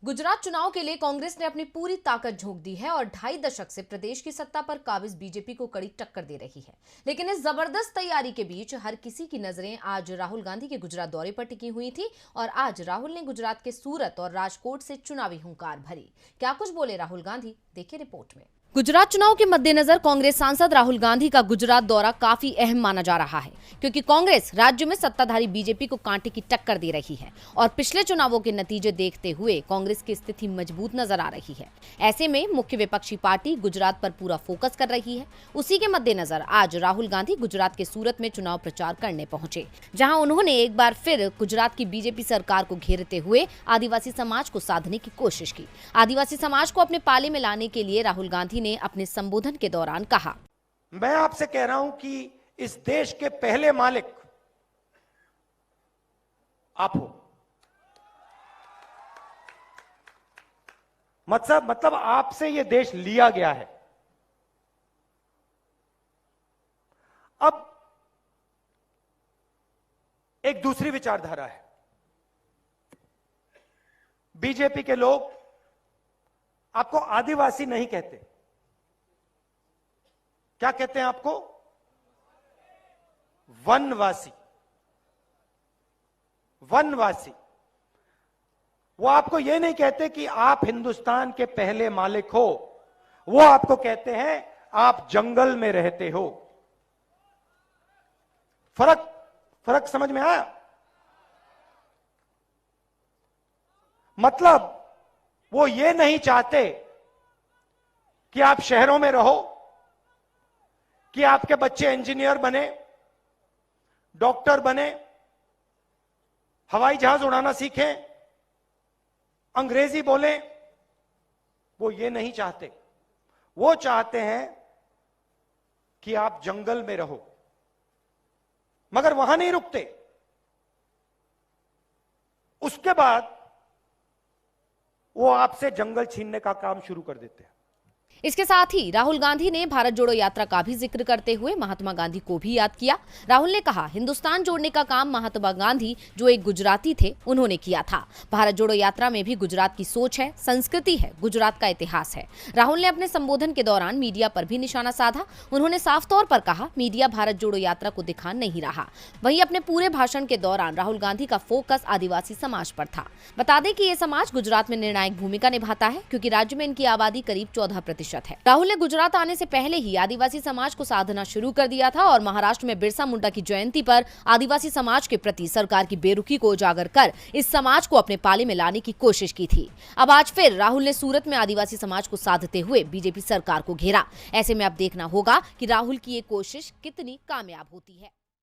गुजरात चुनाव के लिए कांग्रेस ने अपनी पूरी ताकत झोंक दी है और 2.5 दशक से प्रदेश की सत्ता पर काबिज बीजेपी को कड़ी टक्कर दे रही है। लेकिन इस जबरदस्त तैयारी के बीच हर किसी की नजरें आज राहुल गांधी के गुजरात दौरे पर टिकी हुई थी और आज राहुल ने गुजरात के सूरत और राजकोट से चुनावी हुंकार भरी। क्या कुछ बोले राहुल गांधी, देखिए रिपोर्ट में। गुजरात चुनाव के मद्देनजर कांग्रेस सांसद राहुल गांधी का गुजरात दौरा काफी अहम माना जा रहा है, क्योंकि कांग्रेस राज्य में सत्ताधारी बीजेपी को कांटे की टक्कर दे रही है और पिछले चुनावों के नतीजे देखते हुए कांग्रेस की स्थिति मजबूत नजर आ रही है। ऐसे में मुख्य विपक्षी पार्टी गुजरात पर पूरा फोकस कर रही है। उसी के मद्देनजर आज राहुल गांधी गुजरात के सूरत में चुनाव प्रचार करने पहुंचे, जहाँ उन्होंने एक बार फिर गुजरात की बीजेपी सरकार को घेरते हुए आदिवासी समाज को साधने की कोशिश की। आदिवासी समाज को अपने पाले में लाने के लिए राहुल गांधी ने अपने संबोधन के दौरान कहा, मैं आपसे कह रहा हूं कि इस देश के पहले मालिक आप हो। मतलब आपसे यह देश लिया गया है। अब एक दूसरी विचारधारा है। बीजेपी के लोग आपको आदिवासी नहीं कहते। क्या कहते हैं आपको? वनवासी। वनवासी। वो आपको यह नहीं कहते कि आप हिंदुस्तान के पहले मालिक हो, वो आपको कहते हैं आप जंगल में रहते हो। फर्क समझ में आया? मतलब वो ये नहीं चाहते कि आप शहरों में रहो, कि आपके बच्चे इंजीनियर बने, डॉक्टर बने, हवाई जहाज उड़ाना सीखें, अंग्रेजी बोलें। वो ये नहीं चाहते। वो चाहते हैं कि आप जंगल में रहो। मगर वहां नहीं रुकते। उसके बाद वो आपसे जंगल छीनने का काम शुरू कर देते हैं। इसके साथ ही राहुल गांधी ने भारत जोड़ो यात्रा का भी जिक्र करते हुए महात्मा गांधी को भी याद किया। राहुल ने कहा, हिंदुस्तान जोड़ने का काम महात्मा गांधी जो एक गुजराती थे उन्होंने किया था। भारत जोड़ो यात्रा में भी गुजरात की सोच है, संस्कृति है, गुजरात का इतिहास है। राहुल ने अपने संबोधन के दौरान मीडिया पर भी निशाना साधा। उन्होंने साफ तौर पर कहा, मीडिया भारत जोड़ो यात्रा को दिखा नहीं रहा। वहीं अपने पूरे भाषण के दौरान राहुल गांधी का फोकस आदिवासी समाज पर था। बता दें कि ये समाज गुजरात में निर्णायक भूमिका निभाता है, क्योंकि राज्य में इनकी आबादी करीब 14% है। राहुल ने गुजरात आने से पहले ही आदिवासी समाज को साधना शुरू कर दिया था और महाराष्ट्र में बिरसा मुंडा की जयंती पर आदिवासी समाज के प्रति सरकार की बेरुखी को उजागर कर इस समाज को अपने पाले में लाने की कोशिश की थी। अब आज फिर राहुल ने सूरत में आदिवासी समाज को साधते हुए बीजेपी सरकार को घेरा। ऐसे में अब देखना होगा कि राहुल की ये कोशिश कितनी कामयाब होती है।